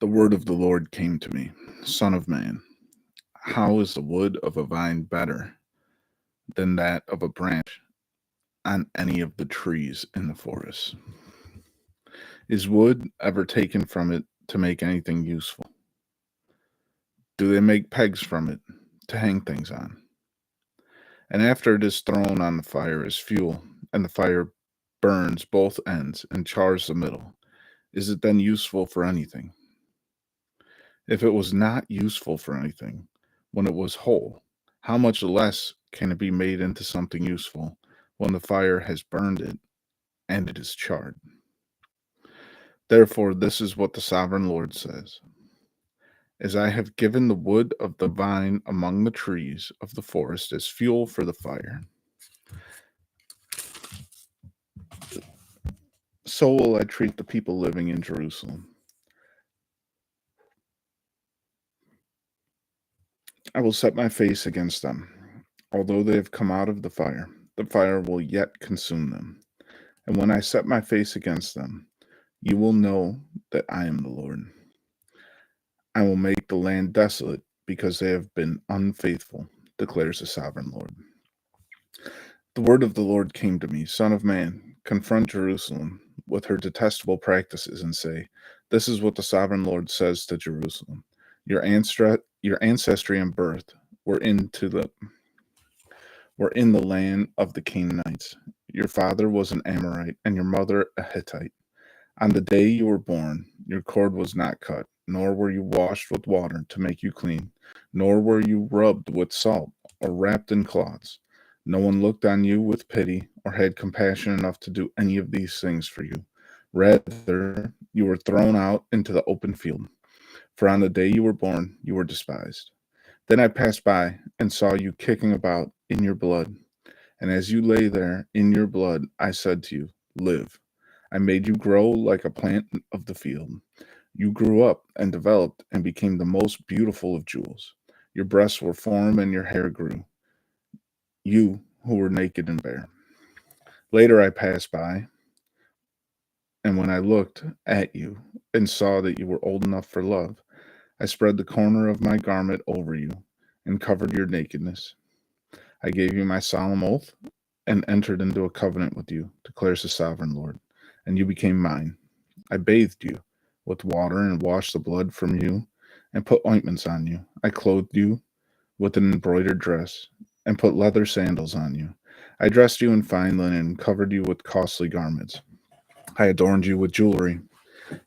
The word of the Lord came to me, Son of man, how is the wood of a vine better than that of a branch on any of the trees in the forest? Is wood ever taken from it to make anything useful? Do they make pegs from it to hang things on? And after it is thrown on the fire as fuel, and the fire burns both ends and chars the middle, is it then useful for anything? If it was not useful for anything when it was whole, how much less can it be made into something useful when the fire has burned it and it is charred? Therefore, this is what the sovereign Lord says: As I have given the wood of the vine among the trees of the forest as fuel for the fire, so will I treat the people living in Jerusalem. I will set my face against them. Although they have come out of the fire will yet consume them. And when I set my face against them, you will know that I am the Lord. I will make the land desolate because they have been unfaithful, declares the sovereign Lord. The word of the Lord came to me, Son of man, confront Jerusalem with her detestable practices and say, This is what the sovereign Lord says to Jerusalem. Your ancestry and birth were were in the land of the Canaanites. Your father was an Amorite and your mother a Hittite. On the day you were born, your cord was not cut, nor were you washed with water to make you clean, nor were you rubbed with salt or wrapped in cloths. No one looked on you with pity or had compassion enough to do any of these things for you. Rather, you were thrown out into the open field, for on the day you were born, you were despised. Then I passed by and saw you kicking about in your blood, and as you lay there in your blood, I said to you, Live. I made you grow like a plant of the field. You grew up and developed and became the most beautiful of jewels. Your breasts were formed and your hair grew, you who were naked and bare. Later I passed by, and when I looked at you and saw that you were old enough for love, I spread the corner of my garment over you and covered your nakedness. I gave you my solemn oath and entered into a covenant with you, declares the sovereign Lord, and you became mine. I bathed you with water and washed the blood from you and put ointments on you. I clothed you with an embroidered dress and put leather sandals on you. I dressed you in fine linen and covered you with costly garments. I adorned you with jewelry.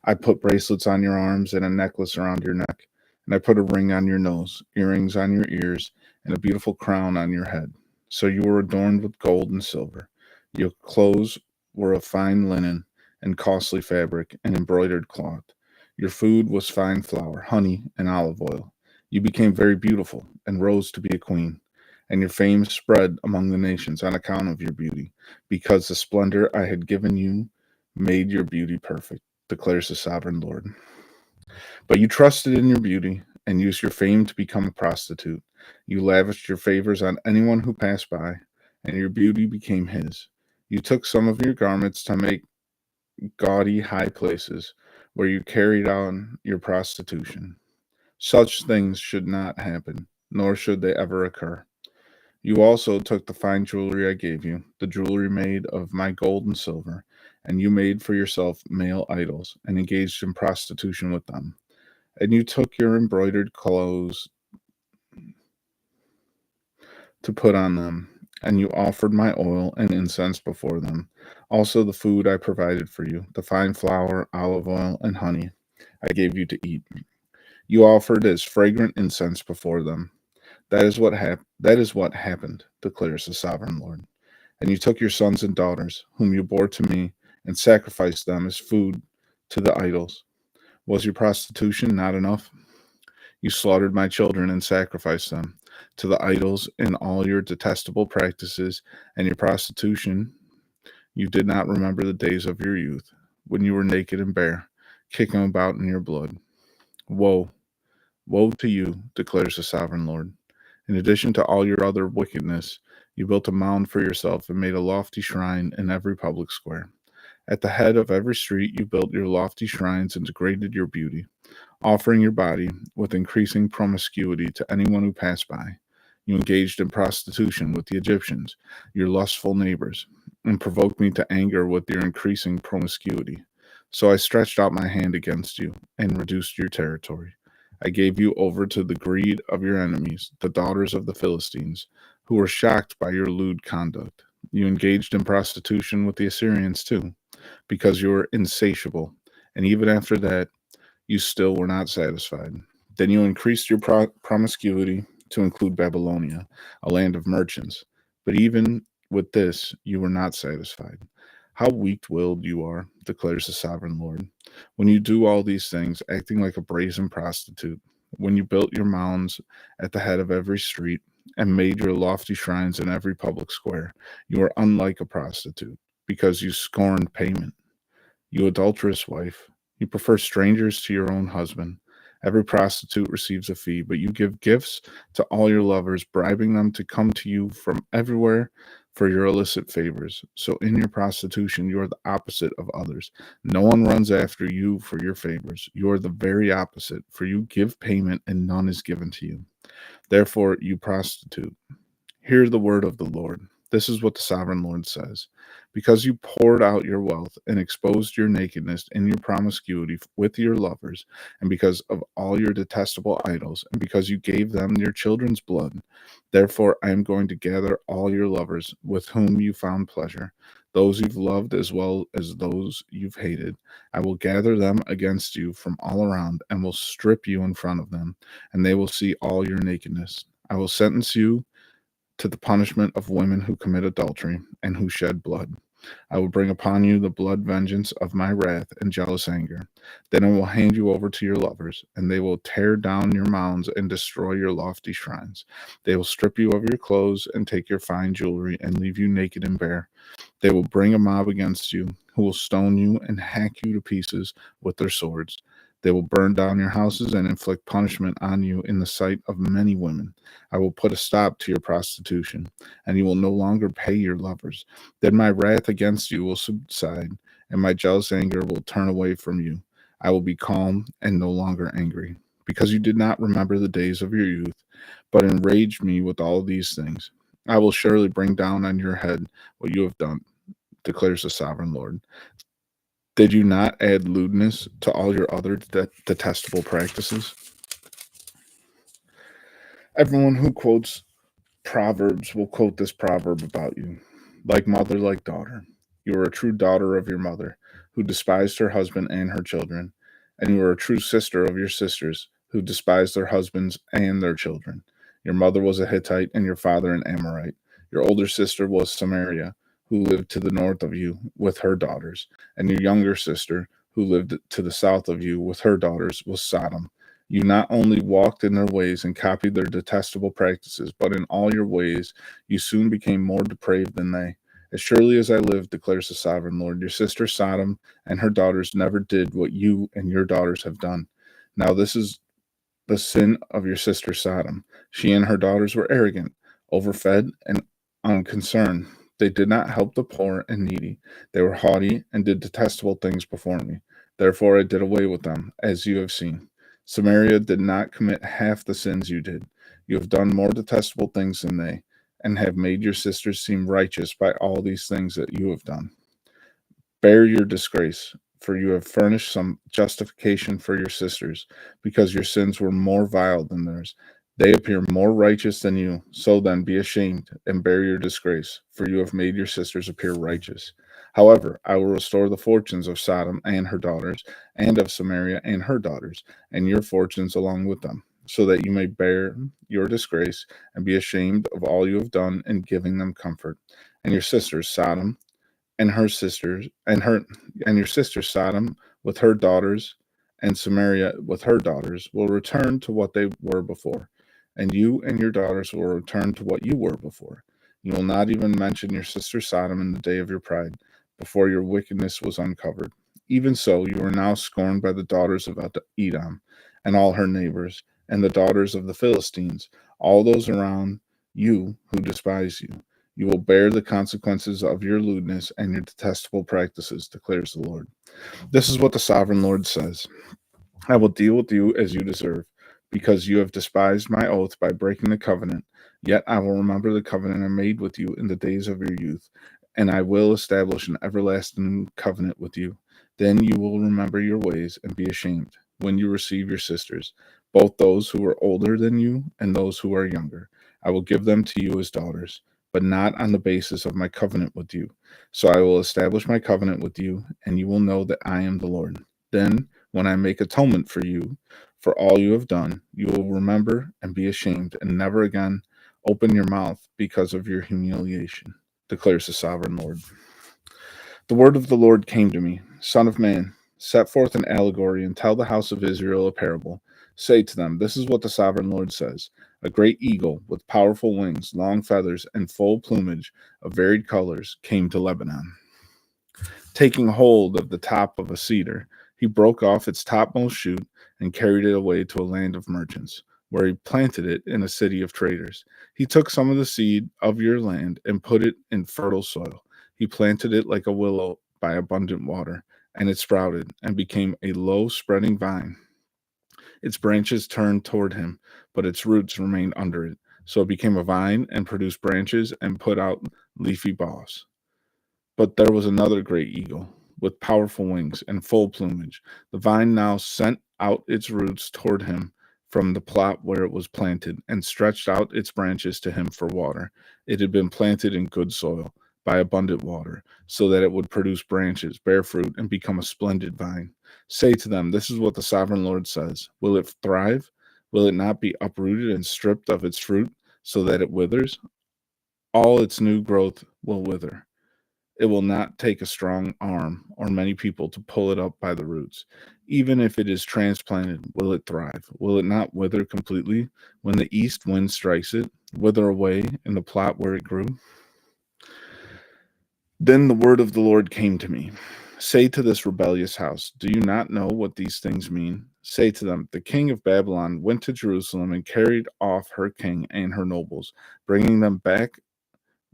I put bracelets on your arms and a necklace around your neck. And I put a ring on your nose, earrings on your ears, and a beautiful crown on your head. So you were adorned with gold and silver. Your clothes were of fine linen and costly fabric and embroidered cloth. Your food was fine flour, honey, and olive oil. You became very beautiful and rose to be a queen. And your fame spread among the nations on account of your beauty, because the splendor I had given you made your beauty perfect, declares the sovereign Lord. But you trusted in your beauty and used your fame to become a prostitute. You lavished your favors on anyone who passed by, and your beauty became his. You took some of your garments to make gaudy high places where you carried on your prostitution. Such things should not happen, nor should they ever occur. You also took the fine jewelry I gave you, the jewelry made of my gold and silver, and you made for yourself male idols and engaged in prostitution with them. And you took your embroidered clothes to put on them, and you offered my oil and incense before them. Also, the food I provided for you, the fine flour, olive oil, and honey, I gave you to eat. You offered as fragrant incense before them. That is what happened, declares the sovereign Lord. And you took your sons and daughters, whom you bore to me, and sacrificed them as food to the idols. Was your prostitution not enough? You slaughtered my children and sacrificed them to the idols in all your detestable practices and your prostitution. You did not remember the days of your youth, when you were naked and bare, kicking about in your blood. Woe, woe to you, declares the sovereign Lord. In addition to all your other wickedness, you built a mound for yourself and made a lofty shrine in every public square. At the head of every street, you built your lofty shrines and degraded your beauty. offering your body with increasing promiscuity to anyone who passed by. You engaged in prostitution with the Egyptians, your lustful neighbors, and provoked me to anger with your increasing promiscuity. So I stretched out my hand against you and reduced your territory. I gave you over to the greed of your enemies, the daughters of the Philistines, who were shocked by your lewd conduct. You engaged in prostitution with the Assyrians too, because you were insatiable, and even after that, you still were not satisfied. Then you increased your promiscuity to include Babylonia, a land of merchants. But even with this, you were not satisfied. How weak willed you are, declares the sovereign Lord. When you do all these things, acting like a brazen prostitute, when you built your mounds at the head of every street and made your lofty shrines in every public square, you are unlike a prostitute, because you scorned payment. You adulterous wife, you prefer strangers to your own husband. Every prostitute receives a fee, but you give gifts to all your lovers, bribing them to come to you from everywhere for your illicit favors. So in your prostitution, you are the opposite of others. No one runs after you for your favors. You are the very opposite, for you give payment and none is given to you. Therefore, you prostitute. Hear the word of the Lord. This is what the sovereign Lord says. Because you poured out your wealth and exposed your nakedness in your promiscuity with your lovers, and because of all your detestable idols, and because you gave them your children's blood, therefore I am going to gather all your lovers with whom you found pleasure, those you've loved as well as those you've hated. I will gather them against you from all around, and will strip you in front of them, and they will see all your nakedness. I will sentence you to the punishment of women who commit adultery and who shed blood. I will bring upon you the blood vengeance of my wrath and jealous anger. Then I will hand you over to your lovers, and they will tear down your mounds and destroy your lofty shrines. They will strip you of your clothes and take your fine jewelry and leave you naked and bare. They will bring a mob against you, who will stone you and hack you to pieces with their swords. They will burn down your houses and inflict punishment on you in the sight of many women. I will put a stop to your prostitution, and you will no longer pay your lovers. Then my wrath against you will subside, and my jealous anger will turn away from you. I will be calm and no longer angry, because you did not remember the days of your youth, but enraged me with all these things. I will surely bring down on your head what you have done, declares the sovereign Lord. Did you not add lewdness to all your other detestable practices? Everyone who quotes Proverbs will quote this proverb about you. Like mother, like daughter. You are a true daughter of your mother, who despised her husband and her children. And you are a true sister of your sisters, who despised their husbands and their children. Your mother was a Hittite, and your father an Amorite. Your older sister was Samaria, who lived to the north of you with her daughters. And your younger sister, who lived to the south of you with her daughters, was Sodom. You not only walked in their ways and copied their detestable practices, but in all your ways you soon became more depraved than they. As surely as I live, declares the sovereign Lord, your sister Sodom and her daughters never did what you and your daughters have done. Now this is the sin of your sister Sodom. She and her daughters were arrogant, overfed, and unconcerned. They did not help the poor and needy. They were haughty and did detestable things before me. Therefore I did away with them, as you have seen. Samaria did not commit half the sins you did. You have done more detestable things than they, and have made your sisters seem righteous by all these things that you have done. Bear your disgrace, for you have furnished some justification for your sisters, because your sins were more vile than theirs. They appear more righteous than you. So then be ashamed and bear your disgrace, for you have made your sisters appear righteous. However, I will restore the fortunes of Sodom and her daughters, and of Samaria and her daughters, and your fortunes along with them, so that you may bear your disgrace and be ashamed of all you have done in giving them comfort. And your sisters, Sodom, and her sisters and your sister Sodom with her daughters and Samaria with her daughters will return to what they were before, and you and your daughters will return to what you were before. You will not even mention your sister Sodom in the day of your pride, before your wickedness was uncovered. Even so, you are now scorned by the daughters of Edom and all her neighbors, and the daughters of the Philistines, all those around you who despise you. You will bear the consequences of your lewdness and your detestable practices, declares the Lord. This is what the sovereign Lord says. I will deal with you as you deserve, because you have despised my oath by breaking the covenant. Yet I will remember the covenant I made with you in the days of your youth, and I will establish an everlasting covenant with you. Then you will remember your ways and be ashamed when you receive your sisters, both those who are older than you and those who are younger. I will give them to you as daughters, but not on the basis of my covenant with you. So I will establish my covenant with you, and you will know that I am the Lord. Then when I make atonement for you, for all you have done, you will remember and be ashamed, and never again open your mouth because of your humiliation, declares the sovereign Lord. The word of the Lord came to me: Son of man, set forth an allegory and tell the house of Israel a parable. Say to them, this is what the sovereign Lord says: a great eagle with powerful wings, long feathers, and full plumage of varied colors came to Lebanon. Taking hold of the top of a cedar, he broke off its topmost shoot and carried it away to a land of merchants, where he planted it in a city of traders. He took some of the seed of your land and put it in fertile soil. He planted it like a willow by abundant water, and it sprouted and became a low spreading vine. Its branches turned toward him, but its roots remained under it. So it became a vine and produced branches and put out leafy boughs. But there was another great eagle, with powerful wings and full plumage. The vine now sent out its roots toward him from the plot where it was planted, and stretched out its branches to him for water. It had been planted in good soil, by abundant water, so that it would produce branches, bear fruit, and become a splendid vine. Say to them, this is what the sovereign Lord says: will it thrive? Will it not be uprooted and stripped of its fruit, so that it withers? All its new growth will wither. It will not take a strong arm or many people to pull it up by the roots. Even if it is transplanted, will it thrive? Will it not wither completely when the east wind strikes it, wither away in the plot where it grew? Then the word of the Lord came to me: say to this rebellious house, do you not know what these things mean? Say to them, the king of Babylon went to Jerusalem and carried off her king and her nobles, bringing them back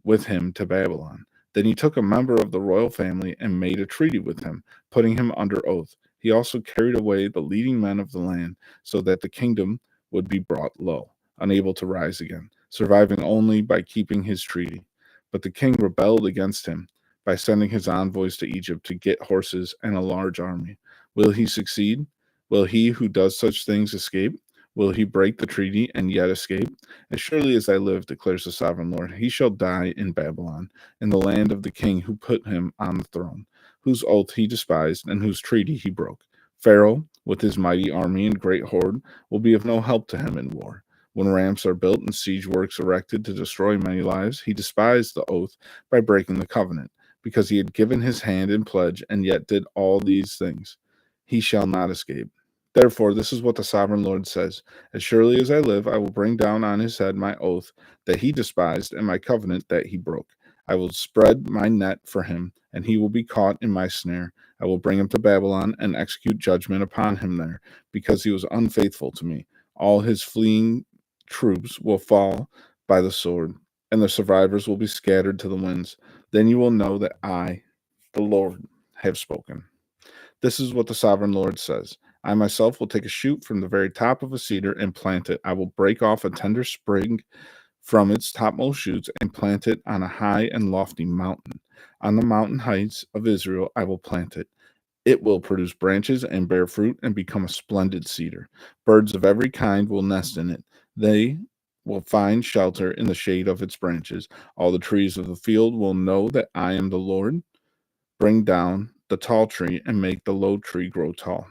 with him to Babylon. Then he took a member of the royal family and made a treaty with him, putting him under oath. He also carried away the leading men of the land, so that the kingdom would be brought low, unable to rise again, surviving only by keeping his treaty. But the king rebelled against him by sending his envoys to Egypt to get horses and a large army. Will he succeed? Will he who does such things escape? Will he break the treaty and yet escape? As surely as I live, declares the sovereign Lord, he shall die in Babylon, in the land of the king who put him on the throne, whose oath he despised and whose treaty he broke. Pharaoh, with his mighty army and great horde, will be of no help to him in war. When ramps are built and siege works erected to destroy many lives, he despised the oath by breaking the covenant, because he had given his hand in pledge and yet did all these things. He shall not escape. Therefore, this is what the sovereign Lord says: as surely as I live, I will bring down on his head my oath that he despised and my covenant that he broke. I will spread my net for him, and he will be caught in my snare. I will bring him to Babylon and execute judgment upon him there, because he was unfaithful to me. All his fleeing troops will fall by the sword, and the survivors will be scattered to the winds. Then you will know that I, the Lord, have spoken. This is what the sovereign Lord says: I myself will take a shoot from the very top of a cedar and plant it. I will break off a tender sprig from its topmost shoots and plant it on a high and lofty mountain. On the mountain heights of Israel I will plant it. It will produce branches and bear fruit and become a splendid cedar. Birds of every kind will nest in it. They will find shelter in the shade of its branches. All the trees of the field will know that I am the Lord. Bring down the tall tree and make the low tree grow tall.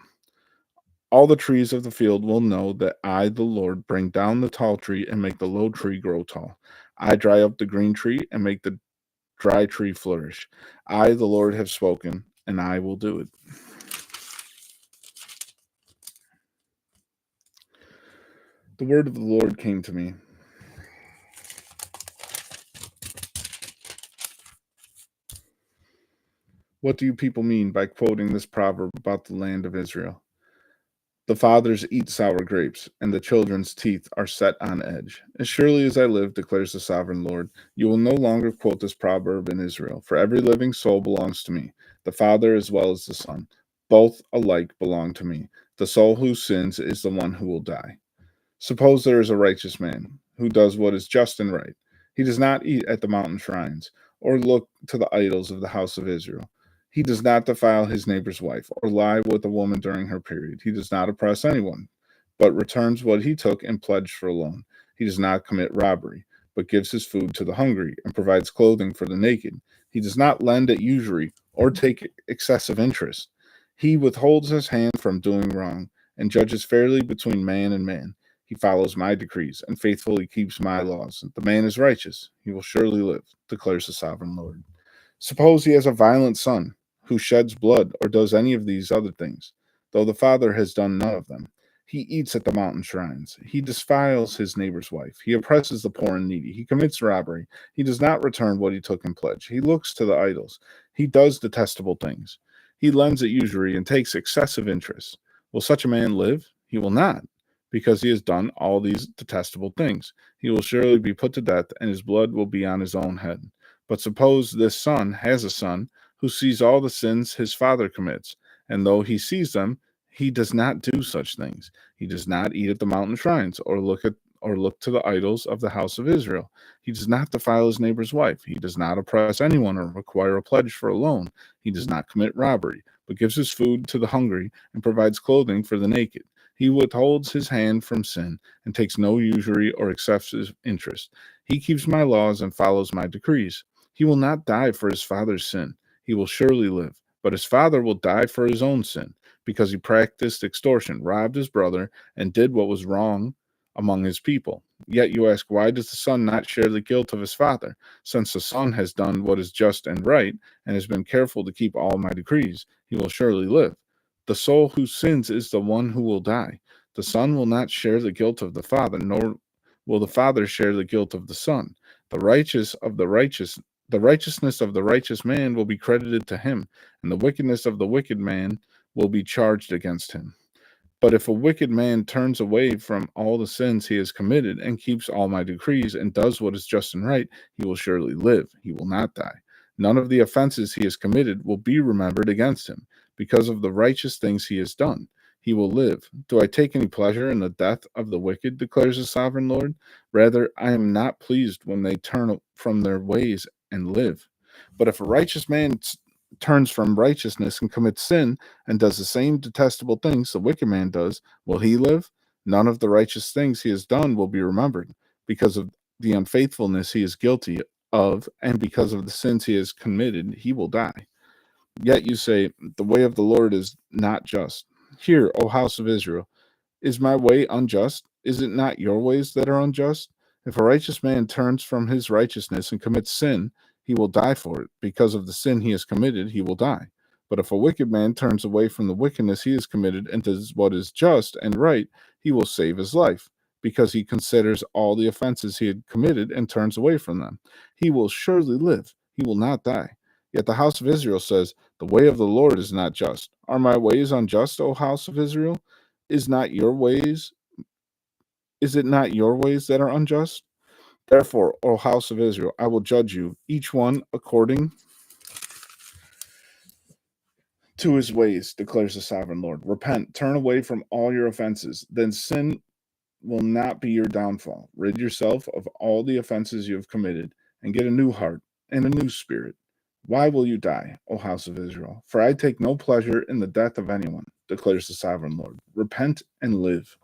All the trees of the field will know that I, the Lord, bring down the tall tree and make the low tree grow tall. I dry up the green tree and make the dry tree flourish. I, the Lord, have spoken, and I will do it. The word of the Lord came to me. What do you people mean by quoting this proverb about the land of Israel? The fathers eat sour grapes, and the children's teeth are set on edge. As surely as I live, declares the sovereign Lord, you will no longer quote this proverb in Israel, for every living soul belongs to me, the Father as well as the Son. Both alike belong to me. The soul who sins is the one who will die. Suppose there is a righteous man who does what is just and right. He does not eat at the mountain shrines or look to the idols of the house of Israel. He does not defile his neighbor's wife or lie with a woman during her period. He does not oppress anyone, but returns what he took and pledged for a loan. He does not commit robbery, but gives his food to the hungry and provides clothing for the naked. He does not lend at usury or take excessive interest. He withholds his hand from doing wrong and judges fairly between man and man. He follows my decrees and faithfully keeps my laws. The man is righteous. He will surely live, declares the sovereign Lord. Suppose he has a violent son who sheds blood or does any of these other things, though the father has done none of them. He eats at the mountain shrines. He defiles his neighbor's wife. He oppresses the poor and needy. He commits robbery. He does not return what he took in pledge. He looks to the idols. He does detestable things. He lends at usury and takes excessive interest. Will such a man live? He will not, because he has done all these detestable things. He will surely be put to death, and his blood will be on his own head. But suppose this son has a son who sees all the sins his father commits, and though he sees them, he does not do such things. He does not eat at the mountain shrines or look to the idols of the house of Israel. He does not defile his neighbor's wife. He does not oppress anyone or require a pledge for a loan. He does not commit robbery, but gives his food to the hungry and provides clothing for the naked. He withholds his hand from sin and takes no usury or excessive interest. He keeps my laws and follows my decrees. He will not die for his father's sin. He will surely live. But his father will die for his own sin, because he practiced extortion, robbed his brother, and did what was wrong among his people. Yet you ask, why does the son not share the guilt of his father? Since the son has done what is just and right, and has been careful to keep all my decrees, he will surely live. The soul who sins is the one who will die. The son will not share the guilt of the father, nor will the father share the guilt of the son. The righteousness of the righteous man will be credited to him, and the wickedness of the wicked man will be charged against him. But if a wicked man turns away from all the sins he has committed and keeps all my decrees and does what is just and right, he will surely live. He will not die. None of the offenses he has committed will be remembered against him because of the righteous things he has done. He will live. Do I take any pleasure in the death of the wicked, declares the sovereign Lord? Rather, I am not pleased when they turn from their ways and live. But if a righteous man turns from righteousness and commits sin and does the same detestable things the wicked man does, will he live? None of the righteous things he has done will be remembered because of the unfaithfulness he is guilty of, and because of the sins he has committed, he will die. Yet you say, the way of the Lord is not just. Hear, O house of Israel, is my way unjust? Is it not your ways that are unjust? If a righteous man turns from his righteousness and commits sin, he will die for it. Because of the sin he has committed, he will die. But if a wicked man turns away from the wickedness he has committed and does what is just and right, he will save his life, because he considers all the offenses he had committed and turns away from them. He will surely live. He will not die. Yet the house of Israel says, the way of the Lord is not just. Are my ways unjust, O house of Israel? Is not your ways is it not your ways that are unjust? Therefore, O house of Israel, I will judge you, each one according to his ways, declares the sovereign Lord. Repent, turn away from all your offenses, then sin will not be your downfall. Rid yourself of all the offenses you have committed, and get a new heart and a new spirit. Why will you die, O house of Israel? For I take no pleasure in the death of anyone, declares the sovereign Lord. Repent and live.